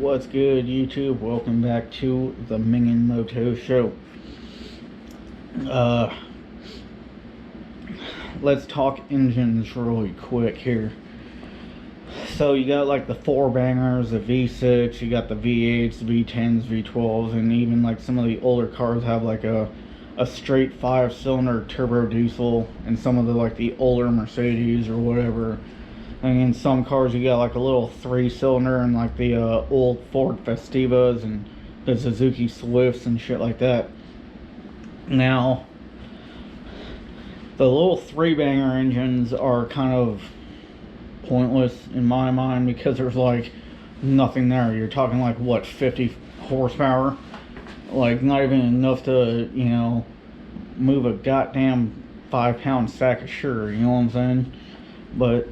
What's good, YouTube? Welcome back to the Mingin Moto Show. Let's talk engines really quick here. So you got like the four bangers, the V6, you got the V8s, V10s, V12s, and even like some of the older cars have like a straight 5-cylinder turbo diesel, and some of the older Mercedes or whatever. And in some cars you got like a little 3-cylinder, and like the old Ford Festivas and the Suzuki Swifts and shit like that. Now, the little 3-banger engines are kind of pointless in my mind because there's like nothing there. You're talking like what, 50 horsepower? Like not even enough to, you know, move a goddamn 5-pound sack of sugar, you know what I'm saying? But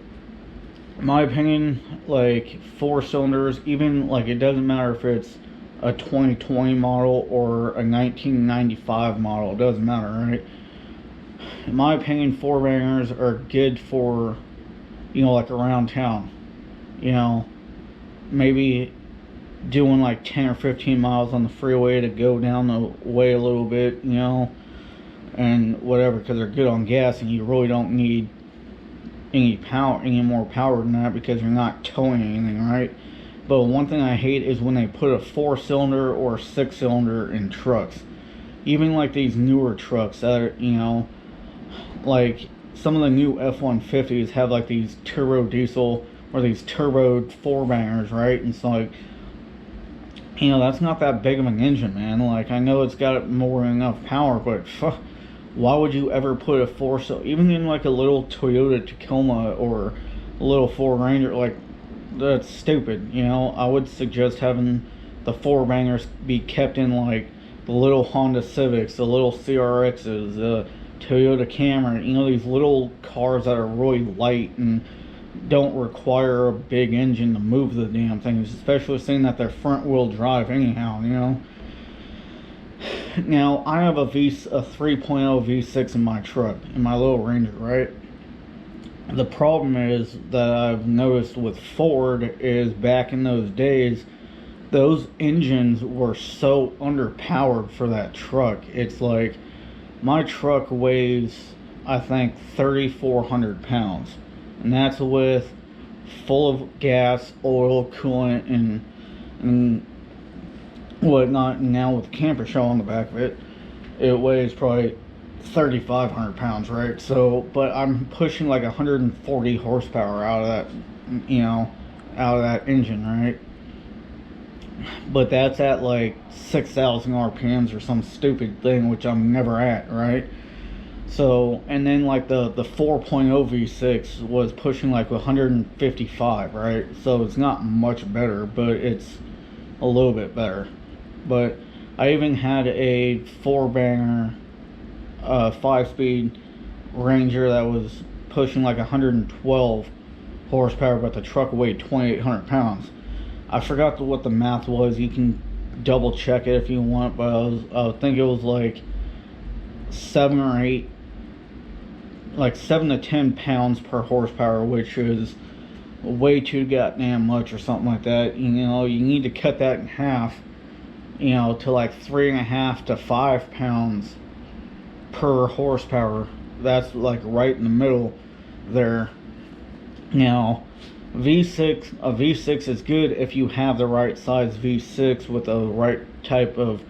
in my opinion, like 4 cylinders, even like it doesn't matter if it's a 2020 model or a 1995 model, it doesn't matter, right? In my opinion, 4-bangers are good for, you know, like around town, you know, maybe doing like 10 or 15 miles on the freeway to go down the way a little bit, you know, and whatever, because they're good on gas, and you really don't need any more power than that because you're not towing anything, right? But one thing I hate is when they put a 4-cylinder or a 6-cylinder in trucks. Even like these newer trucks that are, you know, like some of the new F-150s have like these turbo diesel or these turbo 4-bangers, right? And it's like, you know, that's not that big of an engine, man. Like, I know it's got more than enough power, but why would you ever put a 4-cylinder, even in like a little Toyota Tacoma or a little Ford Ranger? Like, that's stupid, you know. I would suggest having the 4-bangers be kept in like the little Honda Civics, the little CRXs, the Toyota Camry, you know, these little cars that are really light and don't require a big engine to move the damn things, especially seeing that they're front-wheel drive anyhow, you know. Now, I have a 3.0 V6 in my truck, in my little Ranger, right? The problem is that I've noticed with Ford is back in those days, those engines were so underpowered for that truck. It's like, my truck weighs, I think, 3,400 pounds. And that's with full of gas, oil, coolant, and whatnot. And now with the camper shell on the back of it, it weighs probably 3,500 pounds, right? So, but I'm pushing like 140 horsepower out of that, you know, out of that engine, right? But that's at like 6,000 RPMs or some stupid thing, which I'm never at, right? So, and then like the 4.0 V6 was pushing like 155, right? So it's not much better, but it's a little bit better. But I even had a 4-banger 5-speed Ranger that was pushing like 112 horsepower, but the truck weighed 2,800 pounds. I forgot what the math was. You can double check it if you want, but I think it was like 7 or 8, like 7 to 10 pounds per horsepower, which is way too goddamn much or something like that. You know, you need to cut that in half, you know, to like 3.5 to 5 pounds per horsepower. That's like right in the middle there. Now, a V6 is good if you have the right size V6 with the right type of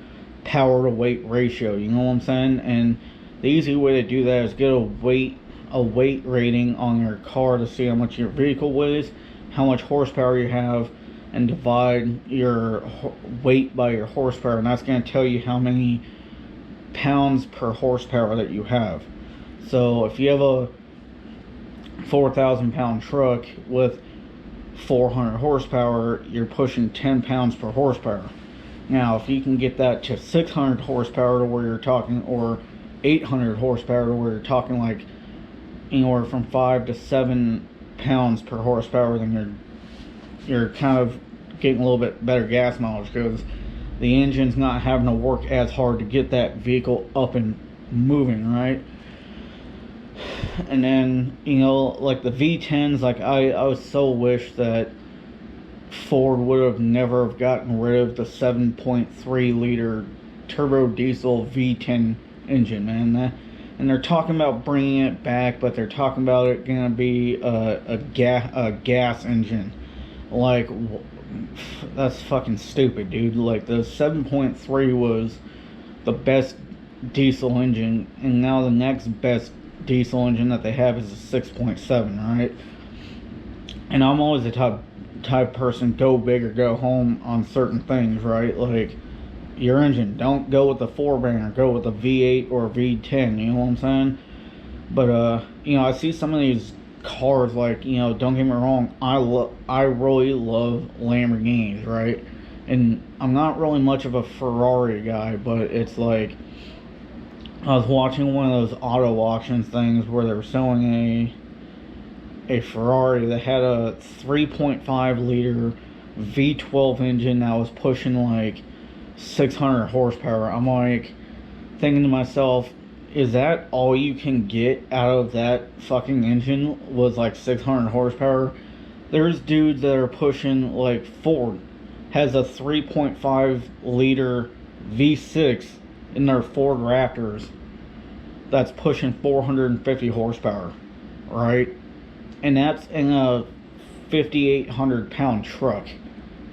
power to weight ratio, you know what I'm saying? And the easy way to do that is get a weight rating on your car to see how much your vehicle weighs, how much horsepower you have, and divide your weight by your horsepower, and that's going to tell you how many pounds per horsepower that you have. So if you have a 4,000 pound truck with 400 horsepower, you're pushing 10 pounds per horsepower. Now, if you can get that to 600 horsepower to where you're talking, or 800 horsepower to where you're talking like anywhere from 5 to 7 pounds per horsepower, then you're kind of getting a little bit better gas mileage, because the engine's not having to work as hard to get that vehicle up and moving, right? And then, you know, like the V10s, like I so wish that Ford would have never have gotten rid of the 7.3 liter turbo diesel V10 engine, man. And they're talking about bringing it back, but they're talking about it gonna be a gas engine. Like, that's fucking stupid, dude. Like, the 7.3 was the best diesel engine, and now the next best diesel engine that they have is a 6.7, right? And I'm always the type person, go big or go home on certain things, right? Like, your engine, don't go with the 4-banger, go with a V8 or a V10, you know what I'm saying? But I see some of these cars, like, don't get me wrong, I really love Lamborghinis, right? And I'm not really much of a Ferrari guy, but it's like, I was watching one of those auto auctions things where they were selling a Ferrari that had a 3.5 liter V12 engine that was pushing like 600 horsepower. I'm like thinking to myself, is that all you can get out of that fucking engine, was like 600 horsepower? There's dudes that are pushing, like Ford has a 3.5 liter V6 in their Ford Raptors that's pushing 450 horsepower, right? And that's in a 5,800 pound truck,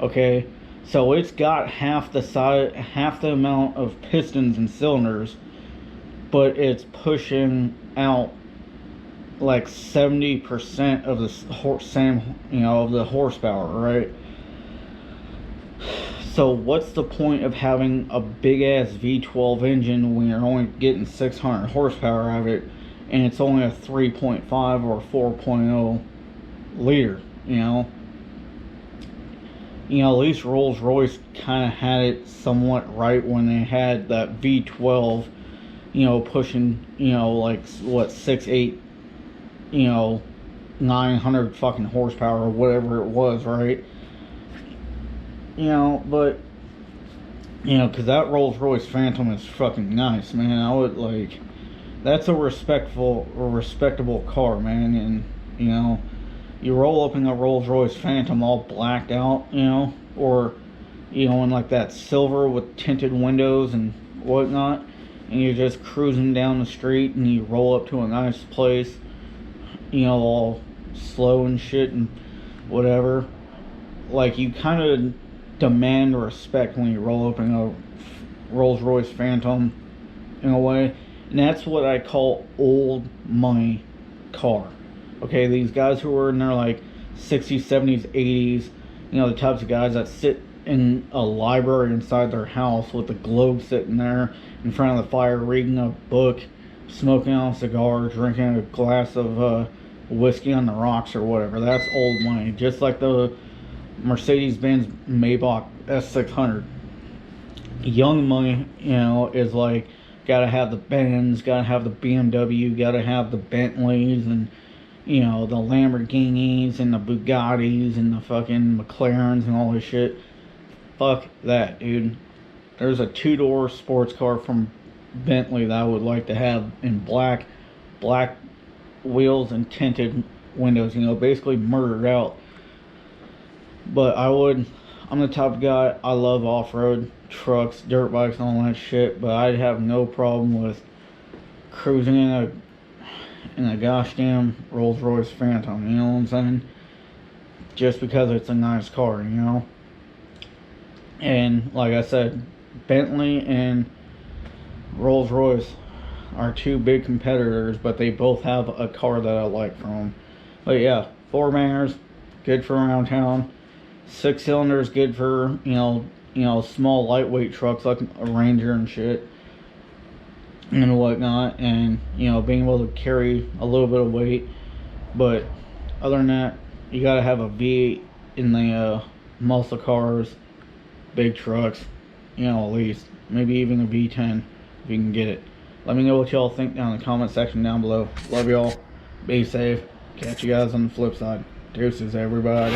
okay? So it's got half the amount of pistons and cylinders, but it's pushing out like 70% of the of the horsepower, right? So what's the point of having a big ass V12 engine when you're only getting 600 horsepower out of it, and it's only a 3.5 or 4.0 liter, at least Rolls-Royce kind of had it somewhat right when they had that V12, pushing, like, what, 6, 8, 900 fucking horsepower or whatever it was, right? But, because that Rolls-Royce Phantom is fucking nice, man. I would, like, that's a respectable car, man. And, you roll up in a Rolls-Royce Phantom all blacked out, or, in like that silver with tinted windows and whatnot, and you're just cruising down the street and you roll up to a nice place, all slow and shit and whatever. Like, you kind of demand respect when you roll up in a Rolls-Royce Phantom, in a way. And that's what I call old money car. Okay, these guys who are in their like 60s, 70s, 80s, the types of guys that sit in a library inside their house with the globe sitting there in front of the fire, reading a book, smoking on a cigar, drinking a glass of whiskey on the rocks or whatever. That's old money. Just like the Mercedes-Benz Maybach S600. Young money, is like, gotta have the Benz, gotta have the BMW, gotta have the Bentleys, and the Lamborghinis and the Bugattis and the fucking McLarens and all this shit. Fuck that, dude. There's a 2-door sports car from Bentley that I would like to have in black wheels and tinted windows, basically murdered out. But I'm the type of guy, I love off-road trucks, dirt bikes, and all that shit, but I'd have no problem with cruising in a gosh damn Rolls-Royce Phantom, you know what I'm saying? Just because it's a nice car, And like I said, Bentley and Rolls-Royce are two big competitors, but they both have a car that I like from them. But yeah, 4-bangers, good for around town. 6 cylinders, good for, small lightweight trucks like a Ranger and shit and whatnot, and being able to carry a little bit of weight. But other than that, you gotta have a V8 in the muscle cars, big trucks, at least maybe even a V10 if you can get it. Let me know what y'all think down in the comment section down below. Love y'all, be safe, catch you guys on the flip side. Deuces, everybody.